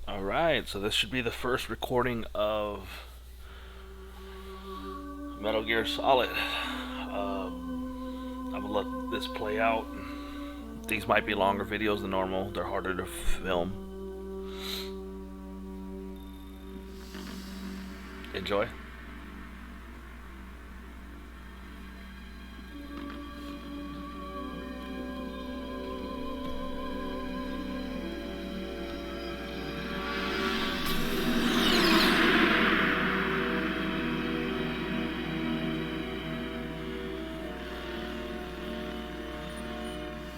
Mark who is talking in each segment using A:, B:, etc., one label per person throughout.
A: Alright, so this should be the first recording of Metal Gear Solid. I will let this play out. These might be longer videos than normal, they're harder to film. Enjoy.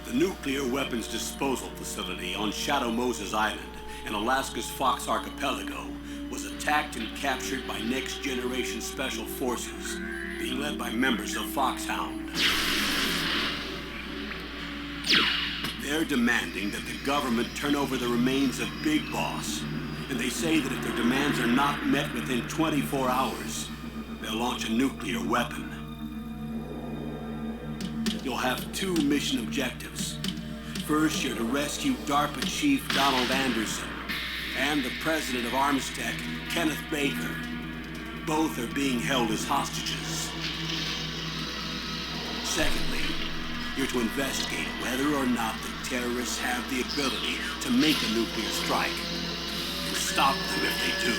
B: The nuclear weapons disposal facility on Shadow Moses Island in Alaska's Fox Archipelago was attacked and captured by next-generation special forces, being led by members of Foxhound. They're demanding that the government turn over the remains of Big Boss, and they say that if their demands are not met within 24 hours, they'll launch a nuclear weapon. You'll have two mission objectives. First, you're to rescue DARPA Chief Donald Anderson and the president of Armstech, Kenneth Baker. Both are being held as hostages. Secondly, you're to investigate whether or not the terrorists have the ability to make a nuclear strike and stop them if they do.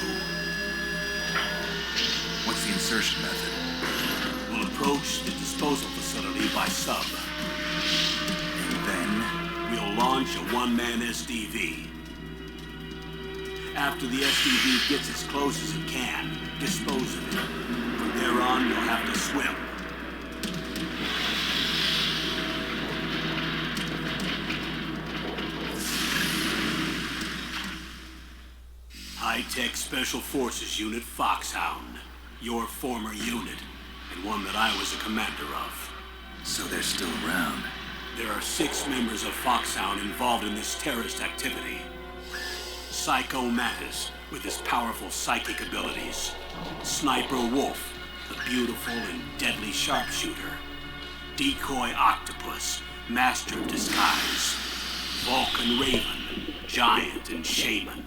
C: What's the insertion method?
B: We'll approach the disposal facility by sub.
C: And then?
B: We'll launch a one-man SDV. After the SDV gets as close as it can, dispose of it. From there on, you'll have to swim. High-Tech Special Forces Unit Foxhound. Your former unit, and one that I was a commander of.
C: So they're still around.
B: There are 6 members of Foxhound involved in this terrorist activity. Psycho Mantis, with his powerful psychic abilities. Sniper Wolf, the beautiful and deadly sharpshooter. Decoy Octopus, master of disguise. Vulcan Raven, giant and shaman.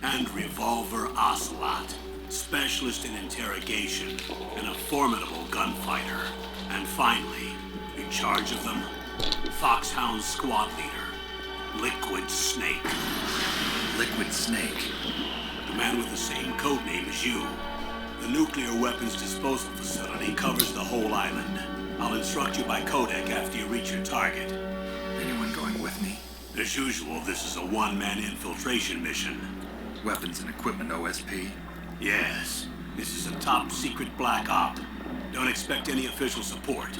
B: And Revolver Ocelot, specialist in interrogation and a formidable gunfighter. And finally, in charge of them, Foxhound squad leader, Liquid Snake.
C: Liquid Snake?
B: The man with the same codename as you. The nuclear weapons disposal facility covers the whole island. I'll instruct you by codec after you reach your target.
C: Anyone going with me?
B: As usual, this is a one-man infiltration mission.
C: Weapons and equipment OSP?
B: Yes, this is a top-secret black op. Don't expect any official support.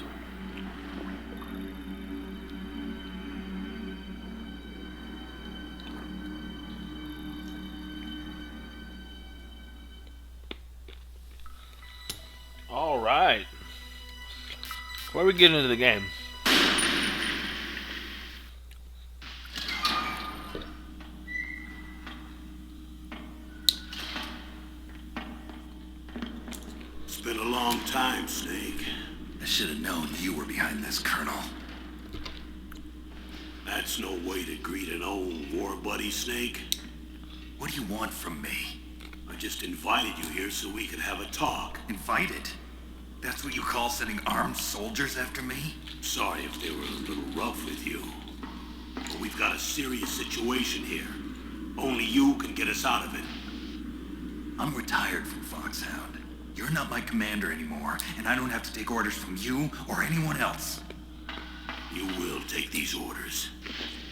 A: Alright. Where are we getting into the game?
B: It's been a long time, Snake.
C: I should have known you were behind this, Colonel.
B: That's no way to greet an old war buddy, Snake.
C: What do you want from me?
B: I just invited you here so we could have a talk.
C: Invited? That's what you call sending armed soldiers after me?
B: Sorry if they were a little rough with you. But we've got a serious situation here. Only you can get us out of it.
C: I'm retired from Foxhound. You're not my commander anymore, and I don't have to take orders from you or anyone else.
B: You will take these orders.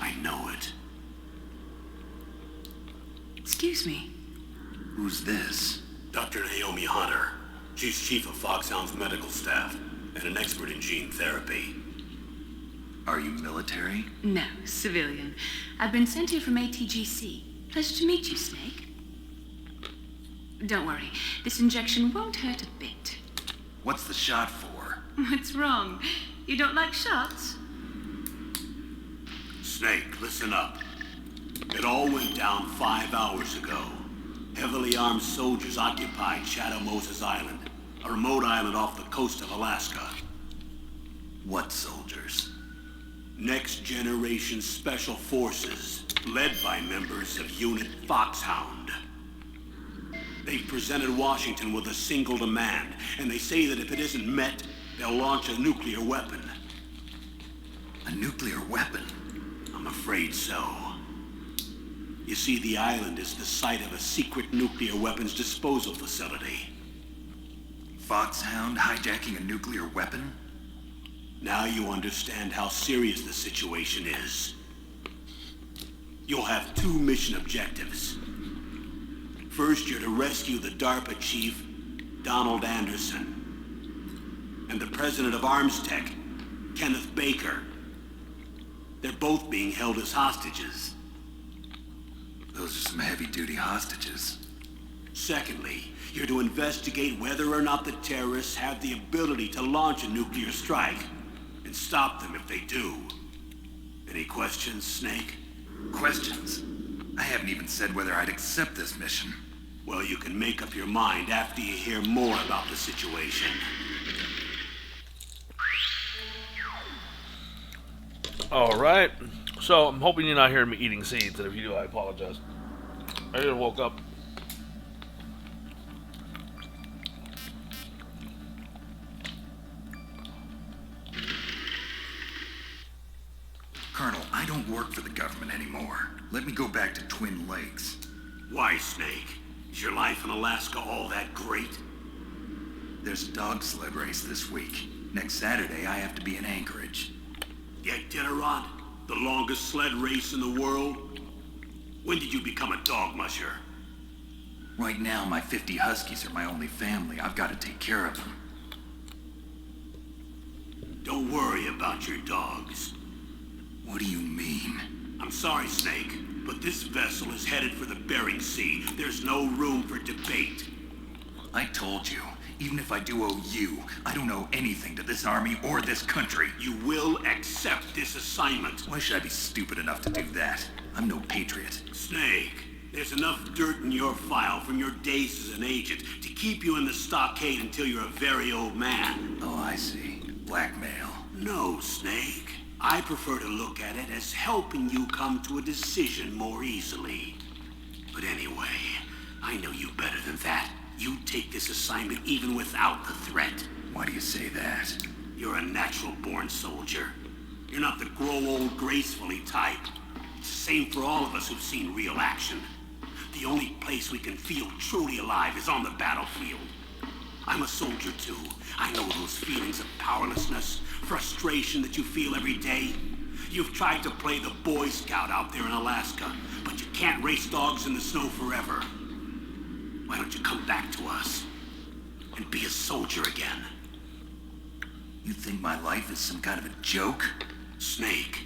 B: I know it.
D: Excuse me.
C: Who's this?
B: Dr. Naomi Hunter. She's chief of Foxhound's medical staff and an expert in gene therapy.
C: Are you military?
D: No, civilian. I've been sent here from ATGC. Pleasure to meet you, Snake. Don't worry. This injection won't hurt a bit.
C: What's the shot for?
D: What's wrong? You don't like shots?
B: Snake, listen up. It all went down 5 hours ago. Heavily armed soldiers occupied Shadow Moses Island, a remote island off the coast of Alaska.
C: What soldiers?
B: Next Generation Special Forces, led by members of Unit Foxhound. They've presented Washington with a single demand, and they say that if it isn't met, they'll launch a nuclear weapon.
C: A nuclear weapon?
B: I'm afraid so. You see, the island is the site of a secret nuclear weapons disposal facility.
C: Foxhound hijacking a nuclear weapon?
B: Now you understand how serious the situation is. You'll have two mission objectives. First, you're to rescue the DARPA chief, Donald Anderson, and the president of Arms Tech, Kenneth Baker. They're both being held as hostages.
C: Those are some heavy-duty hostages.
B: Secondly, you're to investigate whether or not the terrorists have the ability to launch a nuclear strike, and stop them if they do. Any questions, Snake?
C: Questions? I haven't even said whether I'd accept this mission.
B: Well, you can make up your mind after you hear more about the situation.
A: Alright, so I'm hoping you're not hearing me eating seeds, and if you do, I apologize. I just woke up.
C: Colonel, I don't work for the government anymore. Let me go back to Twin Lakes.
B: Why, Snake? Is your life in Alaska all that great?
C: There's a dog sled race this week. Next Saturday, I have to be in Anchorage.
B: Iditarod, the longest sled race in the world? When did you become a dog musher?
C: Right now, my 50 huskies are my only family. I've got to take care of them.
B: Don't worry about your dogs.
C: What do you mean?
B: I'm sorry, Snake, but this vessel is headed for the Bering Sea. There's no room for debate.
C: I told you, even if I do owe you, I don't owe anything to this army or this country.
B: You will accept this assignment.
C: Why should I be stupid enough to do that? I'm no patriot.
B: Snake, there's enough dirt in your file from your days as an agent to keep you in the stockade until you're a very old man.
C: Oh, I see. Blackmail.
B: No, Snake. I prefer to look at it as helping you come to a decision more easily. But anyway, I know you better than that. You take this assignment even without the threat.
C: Why do you say that?
B: You're a natural-born soldier. You're not the grow old gracefully type. It's the same for all of us who've seen real action. The only place we can feel truly alive is on the battlefield. I'm a soldier too. I know those feelings of powerlessness, frustration that you feel every day. You've tried to play the Boy Scout out there in Alaska, but you can't race dogs in the snow forever. Why don't you come back to us and be a soldier again?
C: You think my life is some kind of a joke?
B: Snake,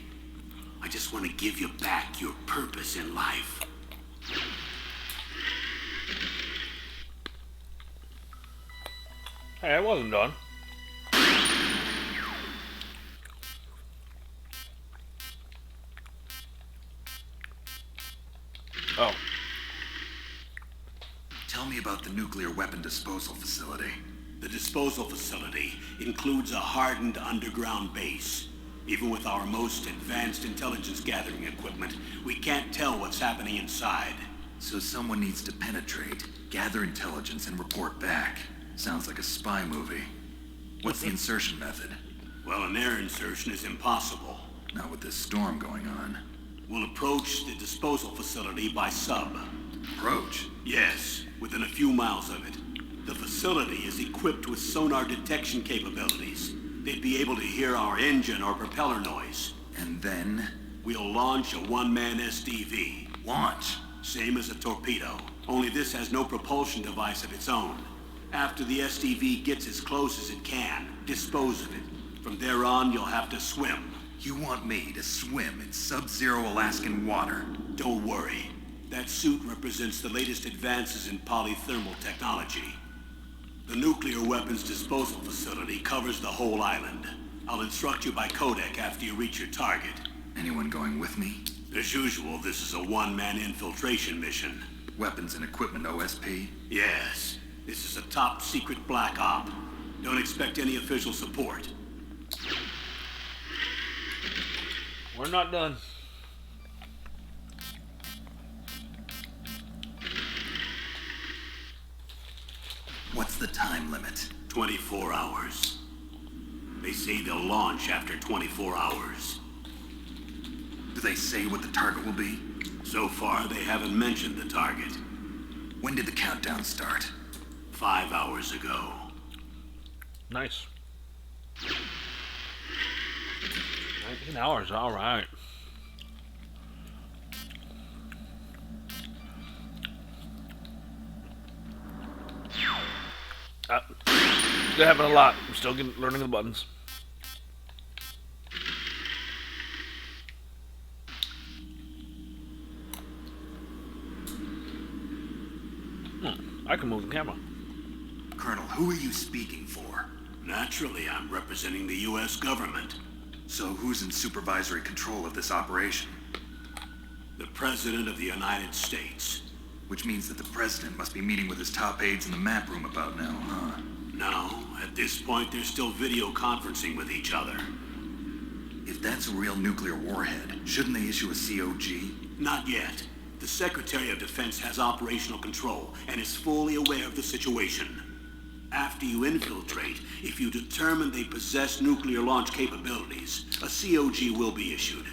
B: I just want to give you back your purpose in life.
A: Hey, I wasn't done. Oh.
C: Tell me about the nuclear weapon disposal facility.
B: The disposal facility includes a hardened underground base. Even with our most advanced intelligence gathering equipment, we can't tell what's happening inside.
C: So someone needs to penetrate, gather intelligence, and report back. Sounds like a spy movie. What's the insertion method?
B: Well, an air insertion is impossible.
C: Not with this storm going on.
B: We'll approach the disposal facility by sub.
C: Approach?
B: Yes, within a few miles of it. The facility is equipped with sonar detection capabilities. They'd be able to hear our engine or propeller noise.
C: And then?
B: We'll launch a one-man SDV.
C: Launch?
B: Same as a torpedo, only this has no propulsion device of its own. After the SDV gets as close as it can, dispose of it. From there on, you'll have to swim.
C: You want me to swim in sub-zero Alaskan water?
B: Don't worry. That suit represents the latest advances in polythermal technology. The nuclear weapons disposal facility covers the whole island. I'll instruct you by codec after you reach your target.
C: Anyone going with me?
B: As usual, this is a one-man infiltration mission.
C: Weapons and equipment OSP?
B: Yes. This is a top-secret black op. Don't expect any official support.
A: We're not done.
C: What's the time limit?
B: 24 hours. They say they'll launch after 24 hours.
C: Do they say what the target will be?
B: So far, they haven't mentioned the target.
C: When did the countdown start?
B: 5 hours ago.
A: Nice. 19 hours, alright. Still having a lot. I'm still learning the buttons. I can move the camera.
C: Colonel, who are you speaking for?
B: Naturally, I'm representing the U.S. government.
C: So who's in supervisory control of this operation?
B: The President of the United States.
C: Which means that the President must be meeting with his top aides in the map room about now, huh?
B: No, at this point they're still video conferencing with each other.
C: If that's a real nuclear warhead, shouldn't they issue a COG?
B: Not yet. The Secretary of Defense has operational control and is fully aware of the situation. After you infiltrate, if you determine they possess nuclear launch capabilities, a COG will be issued.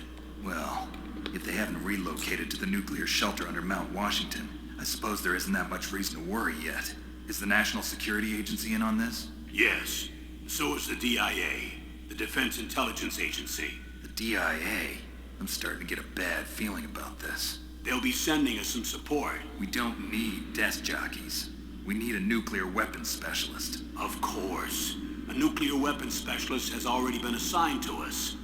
C: Well, if they haven't relocated to the nuclear shelter under Mount Washington, I suppose there isn't that much reason to worry yet. Is the National Security Agency in on this?
B: Yes. So is the DIA, the Defense Intelligence Agency.
C: The DIA? I'm starting to get a bad feeling about this.
B: They'll be sending us some support.
C: We don't need desk jockeys. We need a nuclear weapons specialist.
B: Of course. A nuclear weapons specialist has already been assigned to us.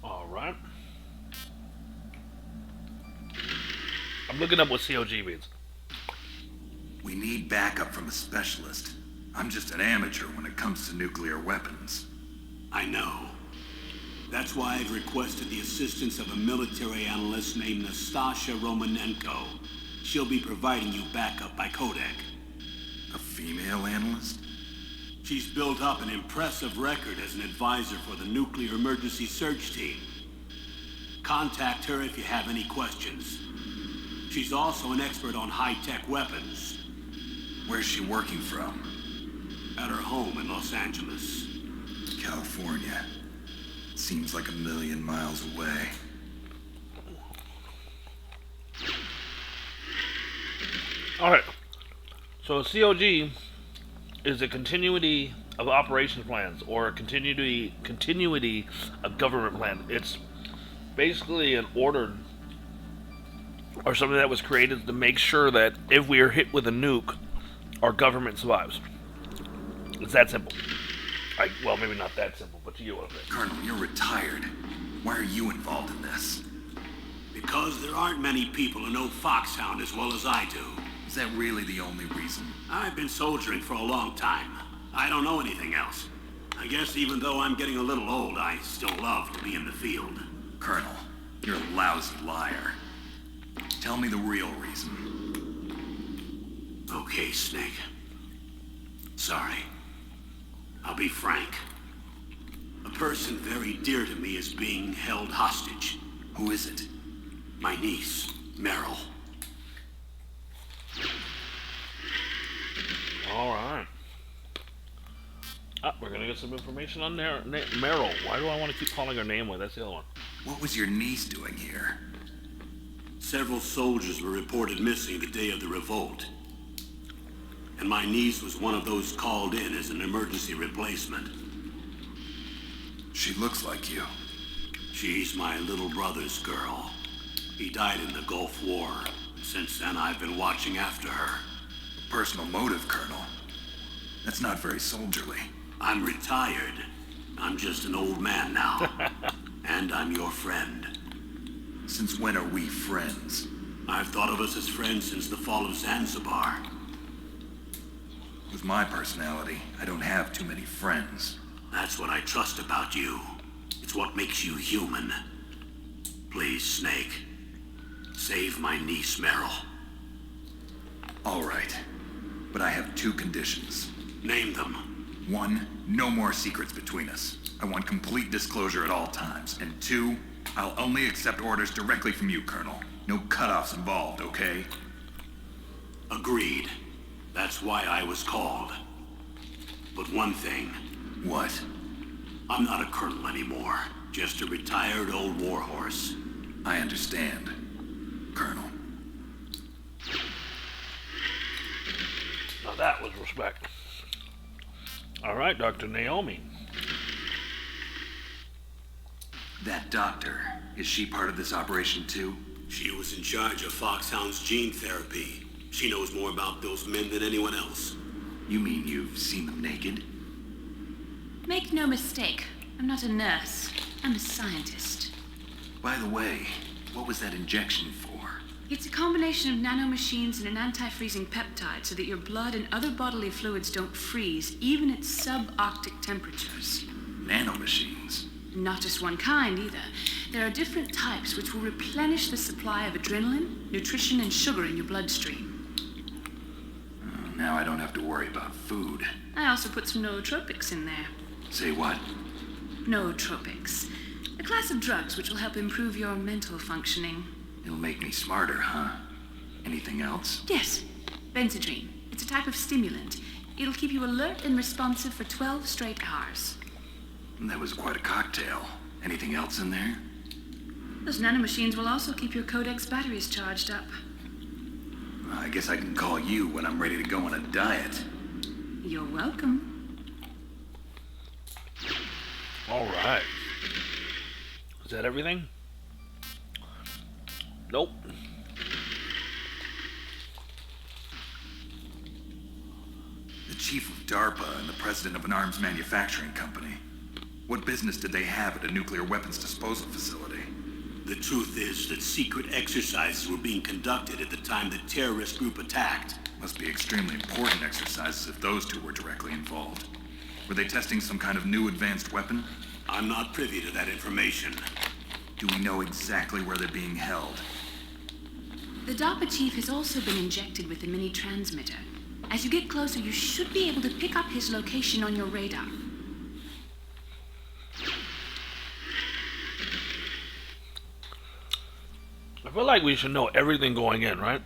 A: Alright. I'm looking up what COG means.
C: We need backup from a specialist. I'm just an amateur when it comes to nuclear weapons.
B: I know. That's why I've requested the assistance of a military analyst named Nastasha Romanenko. She'll be providing you backup by codec.
C: A female analyst?
B: She's built up an impressive record as an advisor for the Nuclear Emergency Search Team. Contact her if you have any questions. She's also an expert on high-tech weapons.
C: Where's she working from?
B: At her home in Los Angeles.
C: California. Seems like 1,000,000 miles away.
A: Alright. So a COG is a continuity of operations plans or a continuity of government plan. It's basically an order or something that was created to make sure that if we are hit with a nuke, our government survives. It's that simple. Well, maybe not that simple, but you get what I'm saying.
C: Colonel, you're retired. Why are you involved in this?
B: Because there aren't many people who know Foxhound as well as I do.
C: Is that really the only reason?
B: I've been soldiering for a long time. I don't know anything else. I guess even though I'm getting a little old, I still love to be in the field.
C: Colonel, you're a lousy liar. Tell me the real reason.
B: Okay, Snake. Sorry. I'll be frank. A person very dear to me is being held hostage.
C: Who is it?
B: My niece, Meryl.
A: Alright. We're gonna get some information on there. Meryl. Why do I want to keep calling her name? That's the other one.
C: What was your niece doing here?
B: Several soldiers were reported missing the day of the revolt. And my niece was one of those called in as an emergency replacement.
C: She looks like you.
B: She's my little brother's girl. He died in the Gulf War. Since then, I've been watching after her.
C: Personal motive, Colonel. That's not very soldierly.
B: I'm retired. I'm just an old man now. And I'm your friend.
C: Since when are we friends?
B: I've thought of us as friends since the fall of Zanzibar.
C: With my personality, I don't have too many friends.
B: That's what I trust about you. It's what makes you human. Please, Snake. Save my niece, Meryl.
C: All right. But I have two conditions.
B: Name them.
C: 1, no more secrets between us. I want complete disclosure at all times. And 2, I'll only accept orders directly from you, Colonel. No cutoffs involved, okay?
B: Agreed. That's why I was called. But one thing,
C: What?
B: I'm not a colonel anymore. Just a retired old warhorse.
C: I understand, Colonel.
A: Now that was respect. All right, Dr. Naomi.
C: That doctor, is she part of this operation too?
B: She was in charge of Foxhound's gene therapy. She knows more about those men than anyone else.
C: You mean you've seen them naked?
D: Make no mistake, I'm not a nurse. I'm a scientist.
C: By the way, what was that injection for?
D: It's a combination of nanomachines and an anti-freezing peptide so that your blood and other bodily fluids don't freeze, even at subarctic temperatures.
C: Nanomachines?
D: Not just one kind, either. There are different types which will replenish the supply of adrenaline, nutrition, and sugar in your bloodstream.
C: Now I don't have to worry about food.
D: I also put some nootropics in there.
C: Say what?
D: Nootropics. A class of drugs which will help improve your mental functioning.
C: It'll make me smarter, huh? Anything else?
D: Yes, Benzedrine. It's a type of stimulant. It'll keep you alert and responsive for 12 straight hours.
C: That was quite a cocktail. Anything else in there?
D: Those nanomachines will also keep your Codex batteries charged up.
C: I guess I can call you when I'm ready to go on a diet.
D: You're welcome.
A: All right. Is that everything? Nope.
C: The chief of DARPA and the president of an arms manufacturing company. What business did they have at a nuclear weapons disposal facility?
B: The truth is that secret exercises were being conducted at the time the terrorist group attacked.
C: Must be extremely important exercises if those two were directly involved. Were they testing some kind of new advanced weapon?
B: I'm not privy to that information.
C: Do we know exactly where they're being held?
D: The DARPA chief has also been injected with a mini transmitter. As you get closer, you should be able to pick up his location on your radar.
A: I feel like we should know everything going in, right?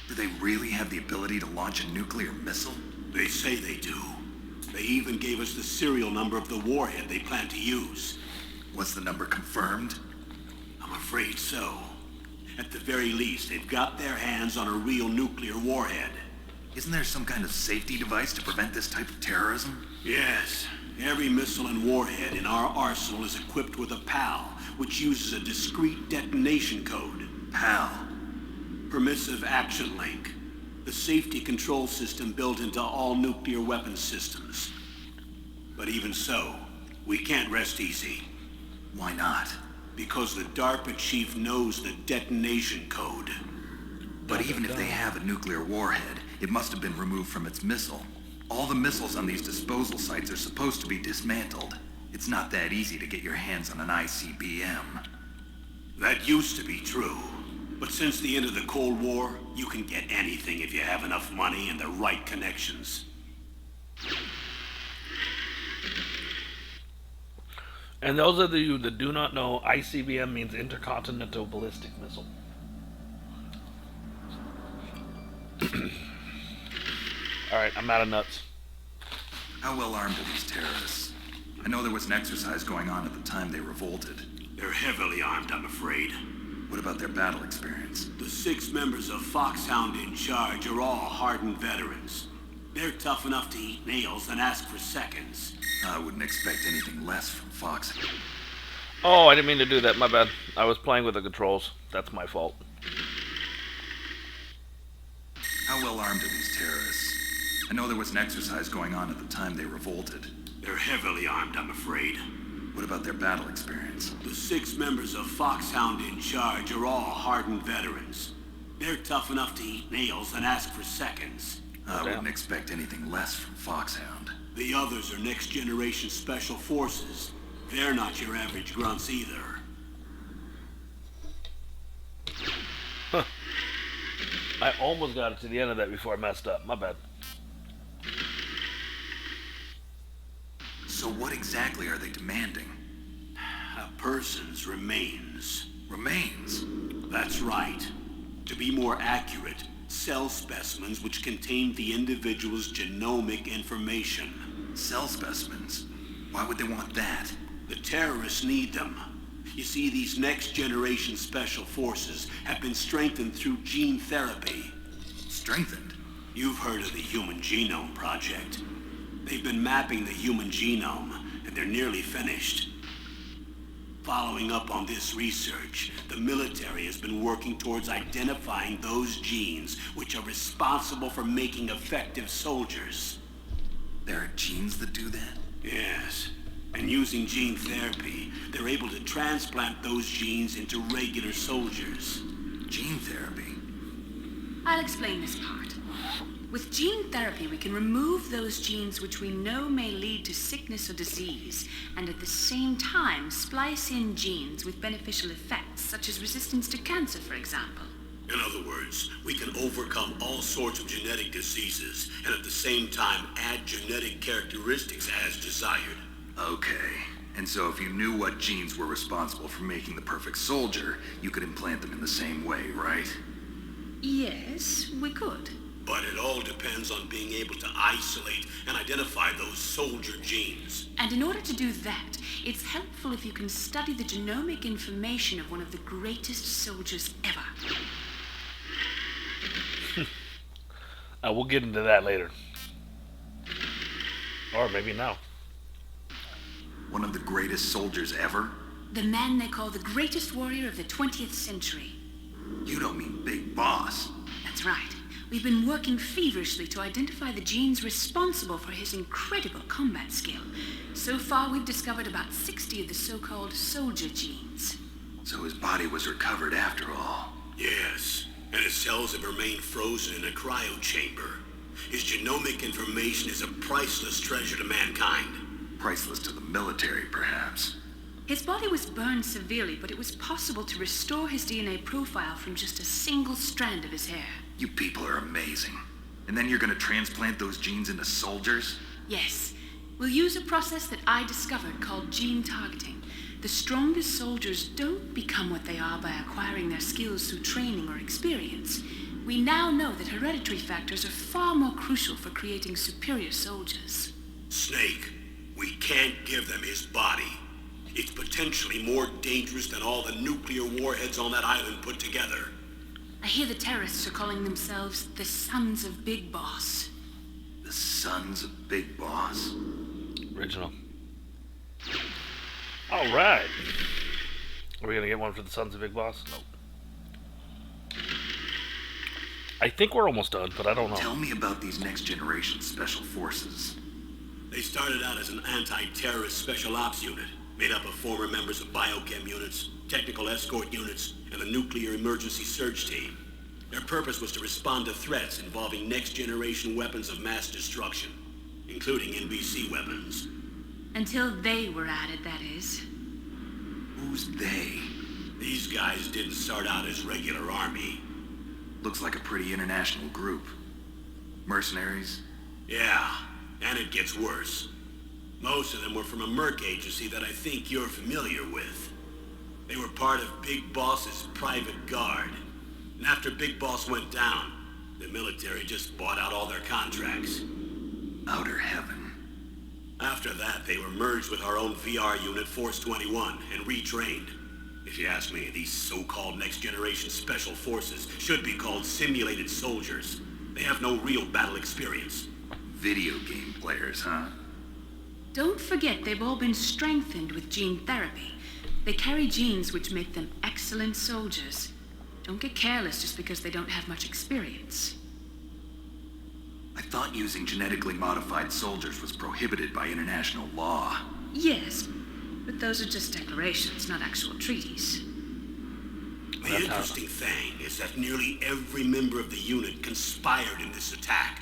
C: Do they really have the ability to launch a nuclear missile?
B: They say they do. They even gave us the serial number of the warhead they plan to use.
C: Was the number confirmed?
B: I'm afraid so. At the very least, they've got their hands on a real nuclear warhead.
C: Isn't there some kind of safety device to prevent this type of terrorism?
B: Yes. Every missile and warhead in our arsenal is equipped with a PAL, which uses a discrete detonation code.
C: PAL?
B: Permissive Action Link. The safety control system built into all nuclear weapons systems. But even so, we can't rest easy.
C: Why not?
B: Because the DARPA chief knows the detonation code.
C: But even if they have a nuclear warhead, it must have been removed from its missile. All the missiles on these disposal sites are supposed to be dismantled. It's not that easy to get your hands on an ICBM.
B: That used to be true. But since the end of the Cold War, you can get anything if you have enough money and the right connections.
A: And those of you that do not know, ICBM means Intercontinental Ballistic Missile. Alright, I'm out of nuts.
C: How well armed are these terrorists? I know there was an exercise going on at the time they revolted.
B: They're heavily armed, I'm afraid.
C: What about their battle experience?
B: The 6 members of Foxhound in charge are all hardened veterans. They're tough enough to eat nails and ask for seconds.
C: I wouldn't expect anything less from Fox.
A: Oh, I didn't mean to do that, my bad. I was playing with the controls. That's my fault.
C: How well armed are these terrorists? I know there was an exercise going on at the time they revolted.
B: They're heavily armed, I'm afraid.
C: What about their battle experience?
B: The 6 members of Foxhound in charge are all hardened veterans. They're tough enough to eat nails and ask for seconds.
C: I wouldn't expect anything less from Foxhound.
B: The others are next-generation special forces. They're not your average grunts either.
A: I almost got it to the end of that before I messed up. My bad.
C: So what exactly are they demanding?
B: A person's remains.
C: Remains?
B: That's right. To be more accurate, cell specimens which contain the individual's genomic information.
C: Cell specimens? Why would they want that?
B: The terrorists need them. You see, these next-generation special forces have been strengthened through gene therapy.
C: Strengthened?
B: You've heard of the Human Genome Project. They've been mapping the human genome, and they're nearly finished. Following up on this research, the military has been working towards identifying those genes which are responsible for making effective soldiers.
C: There are genes that do that?
B: Yes. And using gene therapy, they're able to transplant those genes into regular soldiers.
C: Gene therapy?
D: I'll explain this part. With gene therapy, we can remove those genes which we know may lead to sickness or disease, and at the same time splice in genes with beneficial effects, such as resistance to cancer, for example.
B: In other words, we can overcome all sorts of genetic diseases, and at the same time add genetic characteristics as desired.
C: Okay. And so if you knew what genes were responsible for making the perfect soldier, you could implant them in the same way, right?
D: Yes, we could.
B: But it all depends on being able to isolate and identify those soldier genes.
D: And in order to do that, it's helpful if you can study the genomic information of one of the greatest soldiers ever.
A: We'll get into that later. Or maybe now.
C: One of the greatest soldiers ever?
D: The man they call the greatest warrior of the 20th century.
C: You don't mean Big Boss.
D: That's right. We've been working feverishly to identify the genes responsible for his incredible combat skill. So far, we've discovered about 60 of the so-called soldier genes.
C: So his body was recovered after all.
B: Yes, and his cells have remained frozen in a cryo chamber. His genomic information is a priceless treasure to mankind.
C: Priceless to the military, perhaps.
D: His body was burned severely, but it was possible to restore his DNA profile from just a single strand of his hair.
C: You people are amazing. And then you're gonna transplant those genes into soldiers?
D: Yes. We'll use a process that I discovered called gene targeting. The strongest soldiers don't become what they are by acquiring their skills through training or experience. We now know that hereditary factors are far more crucial for creating superior soldiers.
B: Snake, we can't give them his body. It's potentially more dangerous than all the nuclear warheads on that island put together.
D: I hear the terrorists are calling themselves the Sons of Big Boss.
C: The Sons of Big Boss?
A: Original. Alright. Are we gonna get one for the Sons of Big Boss? Nope. I think we're almost done, but I don't know.
C: Tell me about these next generation special forces.
B: They started out as an anti-terrorist special ops unit, made up of former members of biochem units, technical escort units, and the nuclear emergency surge team. Their purpose was to respond to threats involving next-generation weapons of mass destruction, including NBC weapons.
D: Until they were added, that is.
C: Who's they?
B: These guys didn't start out as regular army.
C: Looks like a pretty international group. Mercenaries?
B: Yeah, and it gets worse. Most of them were from a merc agency that I think you're familiar with. They were part of Big Boss's private guard. And after Big Boss went down, the military just bought out all their contracts.
C: Outer heaven.
B: After that, they were merged with our own VR unit, Force 21, and retrained. If you ask me, these so-called next-generation special forces should be called simulated soldiers. They have no real battle experience.
C: Video game players, huh?
D: Don't forget they've all been strengthened with gene therapy. They carry genes which make them excellent soldiers. Don't get careless just because they don't have much experience.
C: I thought using genetically modified soldiers was prohibited by international law.
D: Yes, but those are just declarations, not actual treaties.
B: The interesting thing is that nearly every member of the unit conspired in this attack.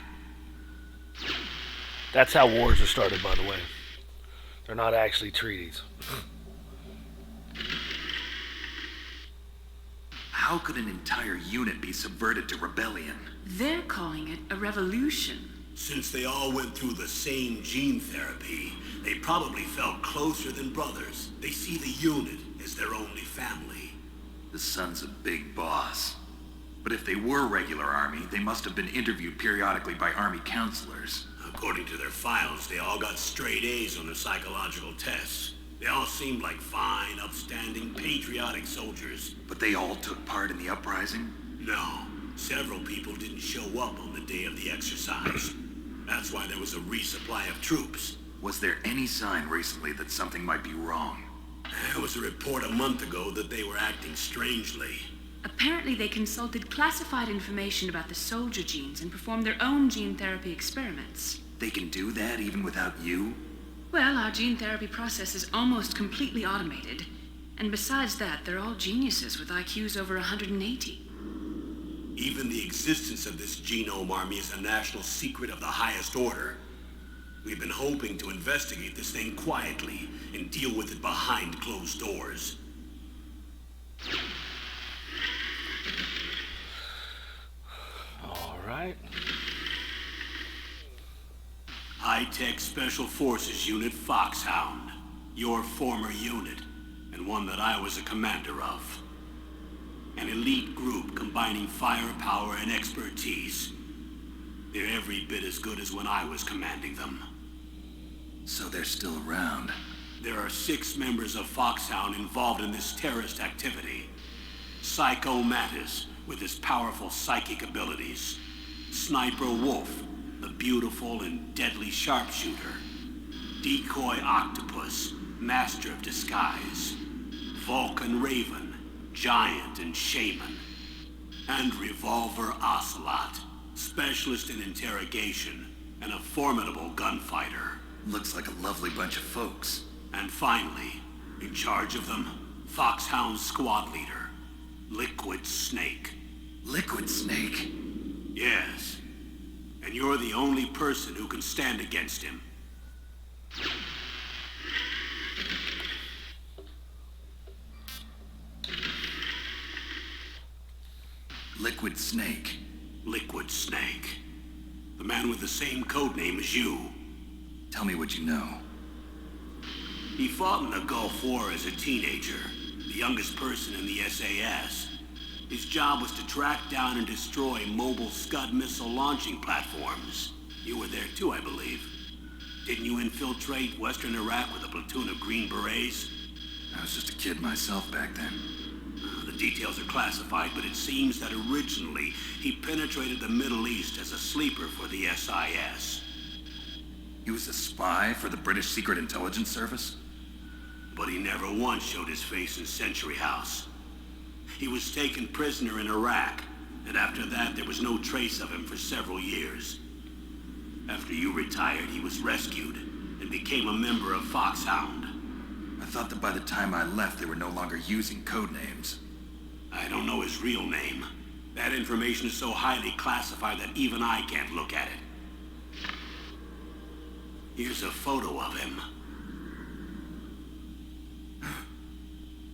A: That's how wars are started, by the way. They're not actually treaties.
C: How how could an entire unit be subverted to rebellion?
D: They're calling it a revolution.
B: Since they all went through the same gene therapy, they probably felt closer than brothers. They see the unit as their only family.
C: The son's a big boss. But if they were regular army, they must have been interviewed periodically by army counselors.
B: According to their files, they all got straight A's on their psychological tests. They all seemed like fine, upstanding, patriotic soldiers.
C: But they all took part in the uprising?
B: No, several people didn't show up on the day of the exercise. That's why there was a resupply of troops.
C: Was there any sign recently that something might be wrong?
B: There was a report a month ago that they were acting strangely.
D: Apparently they consulted classified information about the soldier genes and performed their own gene therapy experiments.
C: They can do that even without you?
D: Well, our gene therapy process is almost completely automated. And besides that, they're all geniuses with IQs over 180.
B: Even the existence of this genome army is a national secret of the highest order. We've been hoping to investigate this thing quietly and deal with it behind closed doors.
A: All right.
B: High-Tech Special Forces Unit Foxhound. Your former unit, and one that I was a commander of. An elite group combining firepower and expertise. They're every bit as good as when I was commanding them.
C: So they're still around.
B: There are 6 members of Foxhound involved in this terrorist activity. Psycho Mantis, with his powerful psychic abilities. Sniper Wolf, the beautiful and deadly sharpshooter. Decoy Octopus, master of disguise. Vulcan Raven, giant and shaman. And Revolver Ocelot, specialist in interrogation and a formidable gunfighter.
C: Looks like a lovely bunch of folks.
B: And finally, in charge of them, Foxhound's squad leader, Liquid Snake.
C: Liquid Snake?
B: Yes. And you're the only person who can stand against him.
C: Liquid Snake.
B: Liquid Snake. The man with the same code name as you.
C: Tell me what you know.
B: He fought in the Gulf War as a teenager, the youngest person in the SAS. His job was to track down and destroy mobile Scud missile launching platforms. You were there too, I believe. Didn't you infiltrate Western Iraq with a platoon of Green Berets?
C: I was just a kid myself back then.
B: The details are classified, but it seems that originally he penetrated the Middle East as a sleeper for the SIS.
C: He was a spy for the British Secret Intelligence Service?
B: But he never once showed his face in Century House. He was taken prisoner in Iraq, and after that there was no trace of him for several years. After you retired, he was rescued and became a member of Foxhound.
C: I thought that by the time I left, they were no longer using code names.
B: I don't know his real name. That information is so highly classified that even I can't look at it. Here's a photo of him.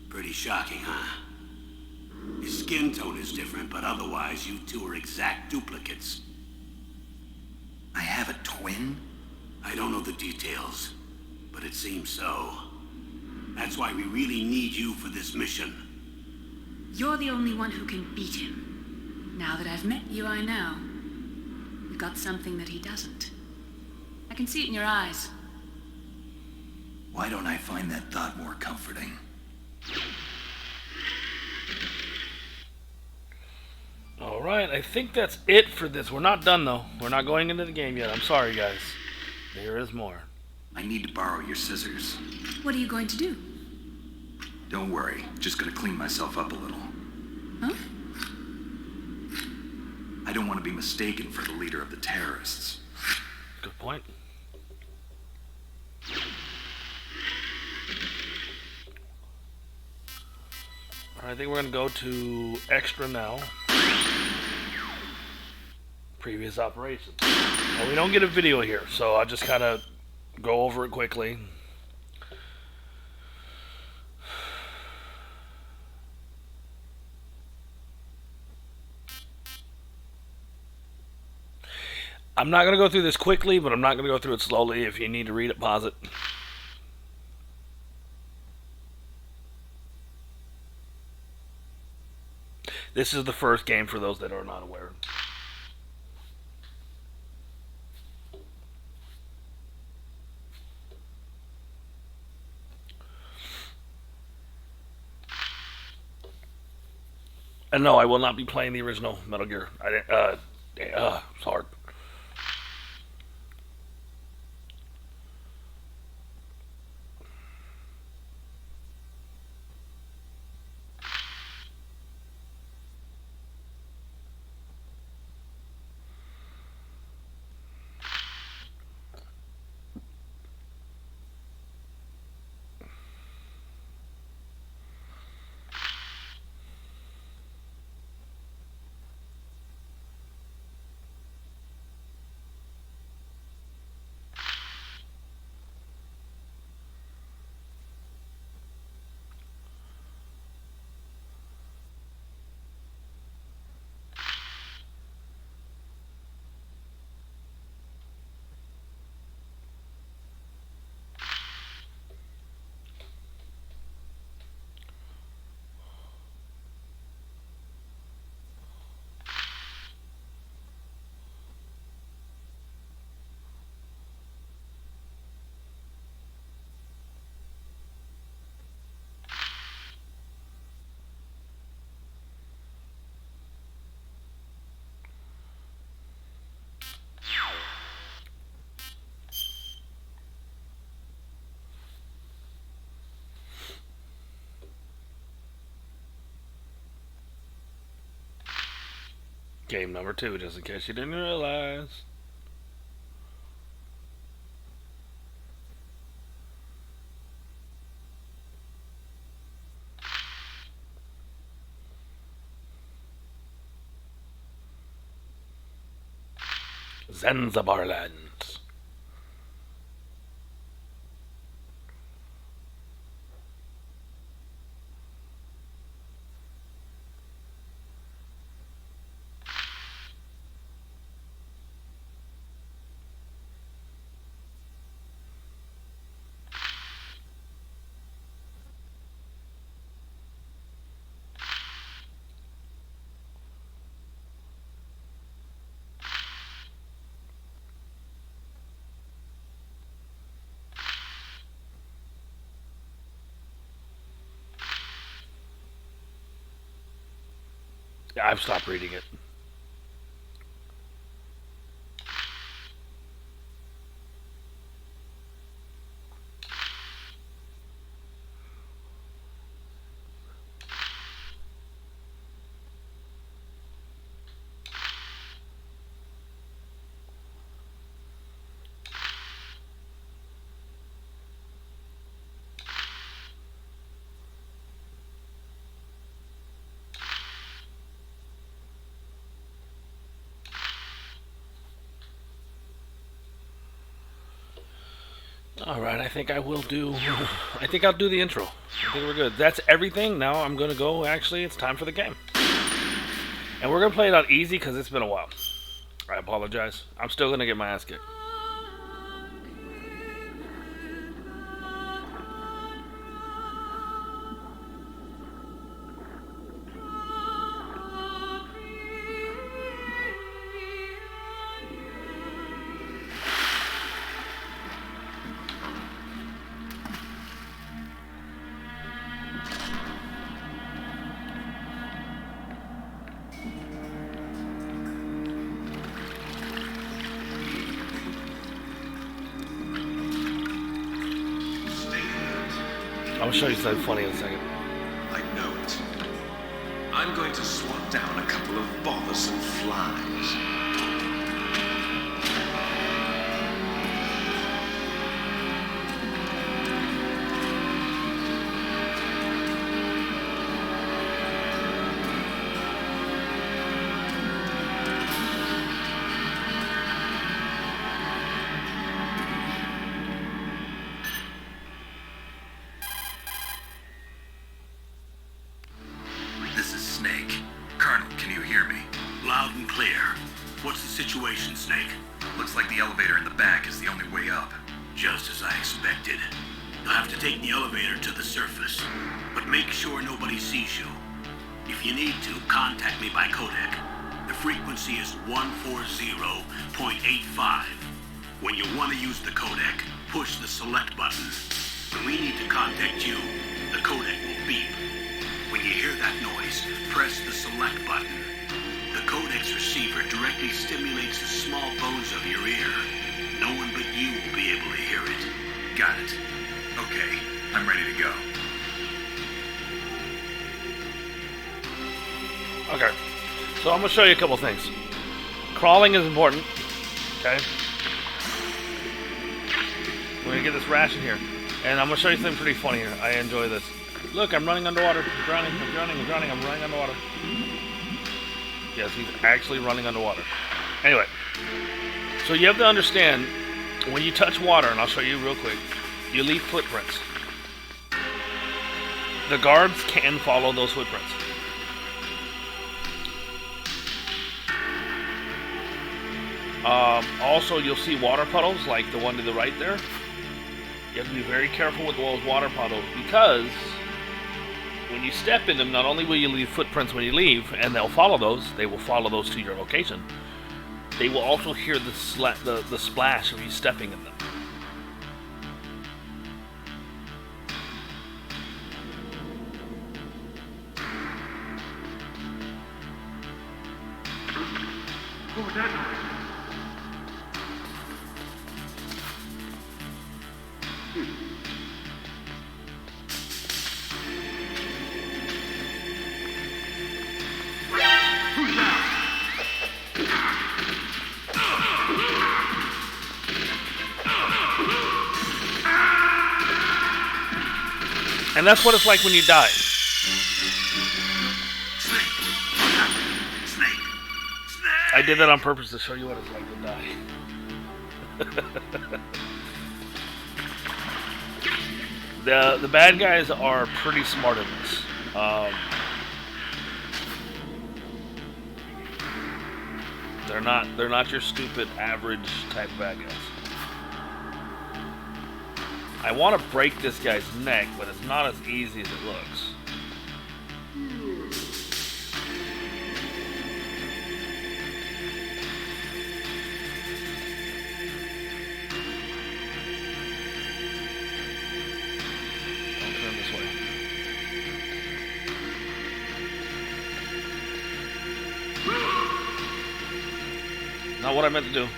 B: Pretty shocking, huh? His skin tone is different, but otherwise you two are exact duplicates.
C: I have a twin?
B: I don't know the details, but it seems so. That's why we really need you for this mission.
D: You're the only one who can beat him. Now that I've met you, I know. You've got something that he doesn't. I can see it in your eyes.
C: Why don't I find that thought more comforting?
A: Alright, I think that's it for this. We're not done though. We're not going into the game yet. I'm sorry guys. There is more.
C: I need to borrow your scissors.
D: What are you going to do?
C: Don't worry, just gonna clean myself up a little.
D: Huh?
C: I don't want to be mistaken for the leader of the terrorists.
A: Good point. Alright, I think we're gonna go to extra now. Previous operations. Well, we don't get a video here, so I'll just kind of go over it quickly. I'm not going to go through this quickly, but I'm not going to go through it slowly. If you need to read it, pause it. This is the first game for those that are not aware. And no, I will not be playing the original Metal Gear. It's hard. Game number 2, just in case you didn't realize. Zanzibar Land. Yeah, I've stopped reading it. Alright, I think I'll do the intro. I think we're good. That's everything. Now I'm going to go, actually, it's time for the game. And we're going to play it on easy because it's been a while. I apologize. I'm still going to get my ass kicked. I'll show you something funny in a second.
E: I know it. I'm going to swat down a couple of bothersome flies.
C: This is Snake. Colonel, can you hear me?
B: Loud and clear.
C: back is the only way up.
B: Just as I expected. You'll have to take the elevator to the surface, but make sure nobody sees you. If you need to, contact me by codec. The frequency is 140.85. When you want to use the codec, push the select button. When we need to contact you, the codec will beep. When you hear that noise, press the select button. The codec's receiver directly stimulates the small bones of your ear. No one but you will be able to hear it.
C: Got it. Okay, I'm ready to go.
A: Okay, so I'm gonna show you a couple things. Crawling is important. Okay, we're gonna get this ration here, and I'm gonna show you something pretty funny here. I enjoy this. Look, I'm running underwater. I'm drowning. I'm drowning. I'm drowning. I'm running underwater. Yes, he's actually running underwater. Anyway, so you have to understand when you touch water, and I'll show you real quick. You leave footprints. The guards can follow those footprints. Also, you'll see water puddles like the one to the right there. You have to be very careful with those water puddles because when you step in them, not only will you leave footprints when you leave, and they'll follow those, they will follow those to your location. They will also hear the splash of you stepping in them.
E: What was that noise?
A: And that's what it's like when you die. I did that on purpose to show you what it's like to die. The bad guys are pretty smart in this. They're not your stupid average type bad guys. I want to break this guy's neck, but it's not as easy as it looks. I'll turn this way. Not what I meant to do.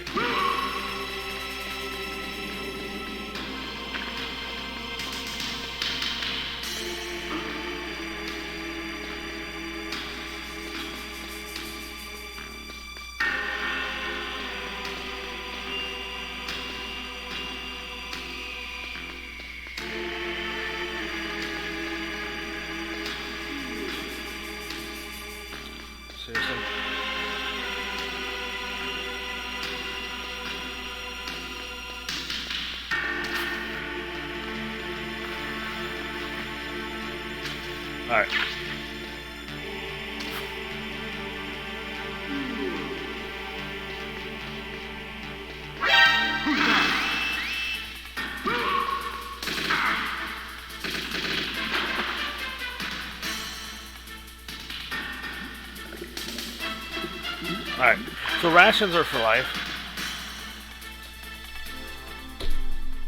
A: Seriously? Alright. Alright, so rations are for life.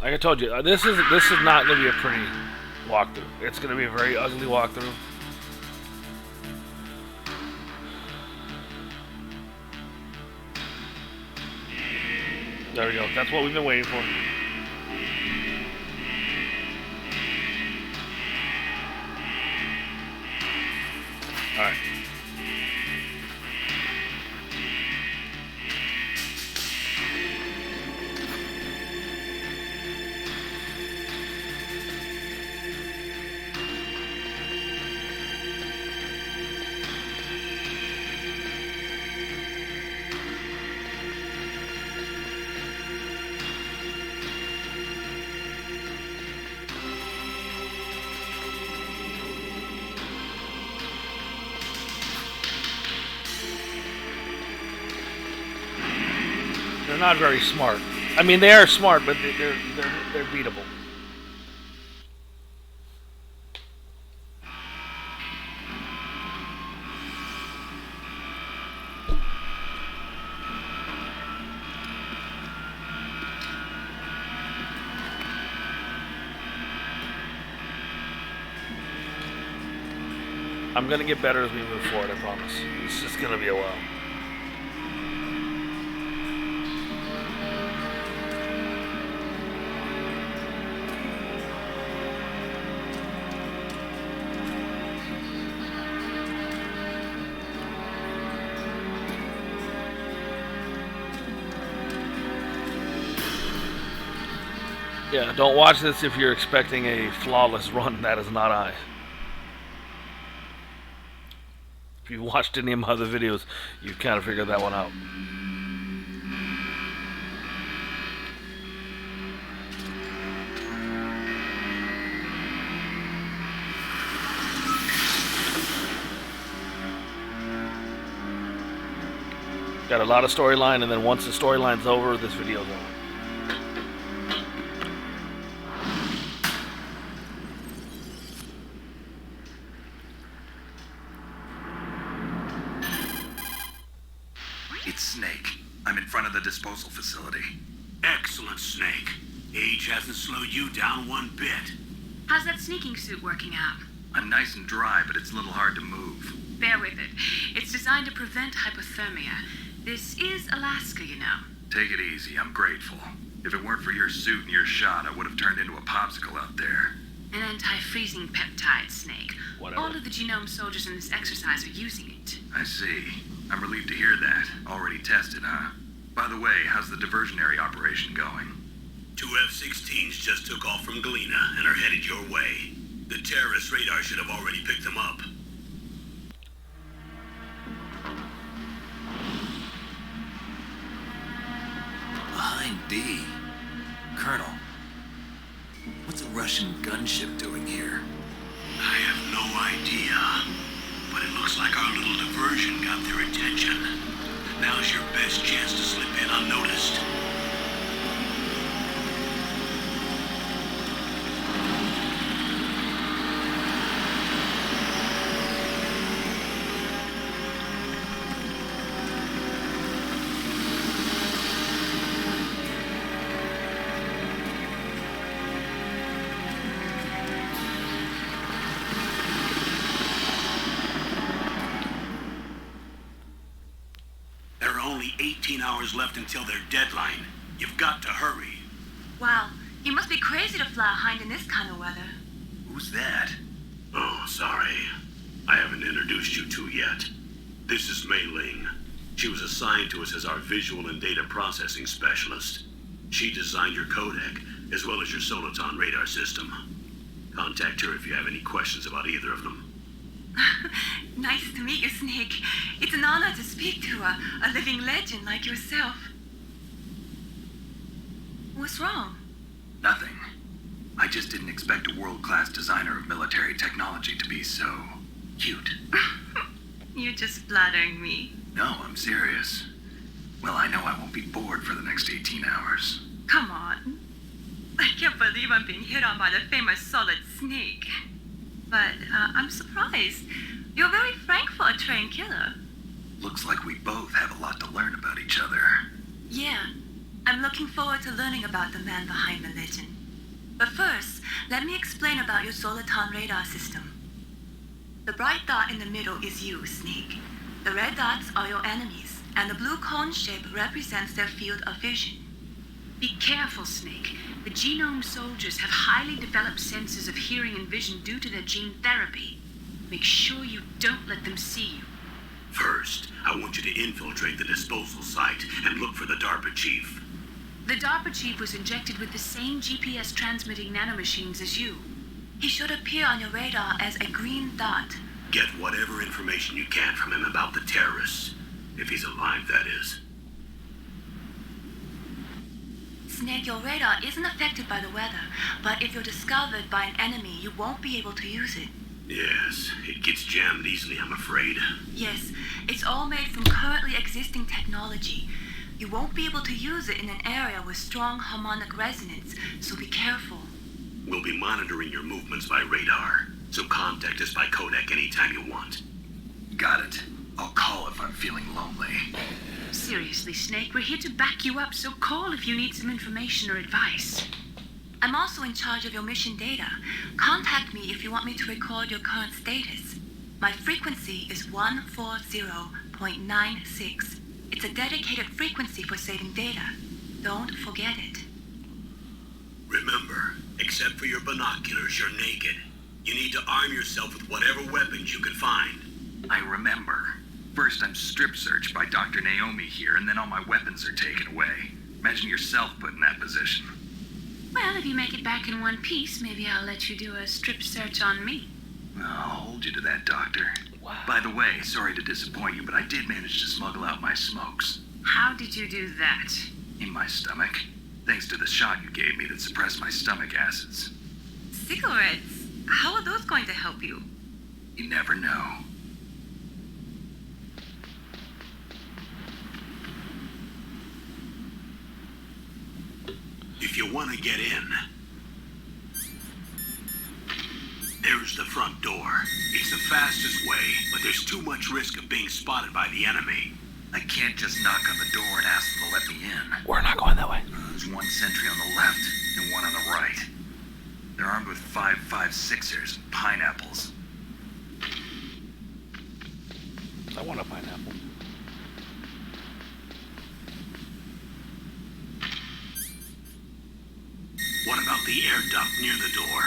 A: Like I told you, this is not going to be a pretty walkthrough. It's going to be a very ugly walkthrough. There we go. That's what we've been waiting for. Alright. They're not very smart. I mean, they are smart, but they're beatable. I'm gonna get better as we move forward, I promise. It's just gonna be a while. Yeah, don't watch this if you're expecting a flawless run. That is not I. If you watched any of my other videos, you kind of figured that one out. Got a lot of storyline, and then once the storyline's over, this video's over.
C: It's Snake. I'm in front of the disposal facility.
B: Excellent, Snake. Age hasn't slowed you down one bit.
D: How's that sneaking suit working out?
C: I'm nice and dry, but it's a little hard to move.
D: Bear with it. It's designed to prevent hypothermia. This is Alaska, you know.
C: Take it easy, I'm grateful. If it weren't for your suit and your shot, I would have turned into a popsicle out there.
D: An anti-freezing peptide, Snake.
A: Whatever.
D: All of the genome soldiers in this exercise are using it.
C: I see. I'm relieved to hear that. Already tested, huh? By the way, how's the diversionary operation going?
B: 2 F-16s just took off from Galena and are headed your way. The terrorist radar should have already picked them up.
C: Behind D. Colonel, what's a Russian gunship doing here?
B: I have no idea, but it looks like our little diversion got their attention. Now's your best chance to slip in unnoticed. There are only 18 hours left until their deadline. You've got to hurry.
D: Wow, you must be crazy to fly a hind in this kind of weather.
C: Who's that?
B: Oh, sorry. I haven't introduced you to yet. This is Mei Ling. She was assigned to us as our visual and data processing specialist. She designed your codec, as well as your Soliton radar system. Contact her if you have any questions about either of them.
D: Nice to meet you, Snake. It's an honor to speak to a living legend like yourself. What's wrong?
C: Nothing. I just didn't expect a world-class designer of military technology to be so cute.
D: You're just flattering me.
C: No, I'm serious. Well, I know I won't be bored for the next 18 hours.
D: Come on. I can't believe I'm being hit on by the famous Solid Snake. But I'm surprised. You're very frank for a trained killer.
C: Looks like we both have a lot to learn about each other.
D: Yeah, I'm looking forward to learning about the man behind the legend. But first, let me explain about your Soliton radar system. The bright dot in the middle is you, Snake. The red dots are your enemies, and the blue cone shape represents their field of vision. Be careful, Snake. The genome soldiers have highly developed senses of hearing and vision due to their gene therapy. Make sure you don't let them see you.
B: First, I want you to infiltrate the disposal site and look for the DARPA chief.
D: The DARPA chief was injected with the same GPS transmitting nanomachines as you. He should appear on your radar as a green dot.
B: Get whatever information you can from him about the terrorists. If he's alive, that is.
D: Snake, your radar isn't affected by the weather, but if you're discovered by an enemy, you won't be able to use it.
B: Yes, it gets jammed easily, I'm afraid.
D: Yes, it's all made from currently existing technology. You won't be able to use it in an area with strong harmonic resonance, so be careful.
B: We'll be monitoring your movements by radar, so contact us by codec anytime you want.
C: Got it. I'll call if I'm feeling lonely.
D: Seriously, Snake, we're here to back you up, so call if you need some information or advice. I'm also in charge of your mission data. Contact me if you want me to record your current status. My frequency is 140.96. It's a dedicated frequency for saving data. Don't forget it.
B: Remember, except for your binoculars, you're naked. You need to arm yourself with whatever weapons you can find.
C: I remember. First, I'm strip searched by Dr. Naomi here, and then all my weapons are taken away. Imagine yourself put in that position.
D: Well, if you make it back in one piece, maybe I'll let you do a strip search on me.
C: I'll hold you to that, Doctor.
A: Wow.
C: By the way, sorry to disappoint you, but I did manage to smuggle out my smokes.
D: How did you do that?
C: In my stomach. Thanks to the shot you gave me that suppressed my stomach acids.
D: Cigarettes? How are those going to help you?
C: You never know.
B: If you want to get in, there's the front door. It's the fastest way, but there's too much risk of being spotted by the enemy.
C: I can't just knock on the door and ask them to let me in.
A: We're not going that way.
C: There's one sentry on the left and one on the right. They're armed with 5.56ers and pineapples.
A: I want a pineapple.
B: What about the air duct near the door?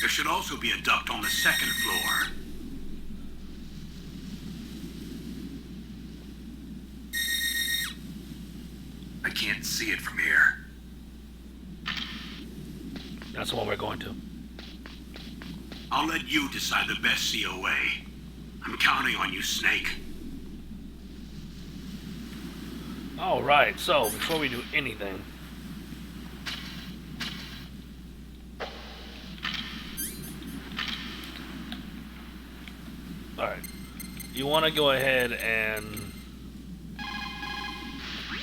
B: There should also be a duct on the second floor.
C: I can't see it from here.
A: That's the one we're going to.
B: I'll let you decide the best COA. I'm counting on you, Snake.
A: Alright, so before we do anything, alright, you want to go ahead and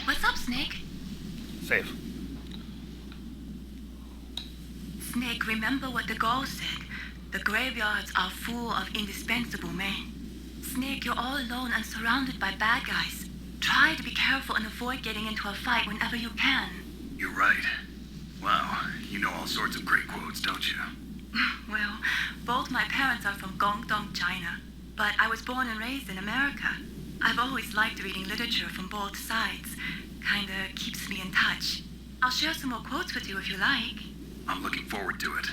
D: What's up, Snake?
A: save.
D: Snake, remember what the Gaul said. The graveyards are full of indispensable men. Snake, you're all alone and surrounded by bad guys. Try to be careful and avoid getting into a fight whenever you can.
C: You're right. Wow, you know all sorts of great quotes, don't you?
D: Well, both my parents are from Guangdong, China, but I was born and raised in America. I've always liked reading literature from both sides. Kinda keeps me in touch. I'll share some more quotes with you if you like.
C: I'm looking forward to it.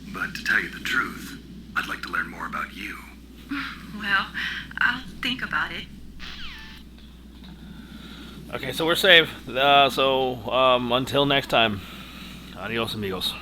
C: But to tell you the truth, I'd like to learn more about you.
D: Well, I'll think about it.
A: Okay, so we're saved. Until next time, adios amigos.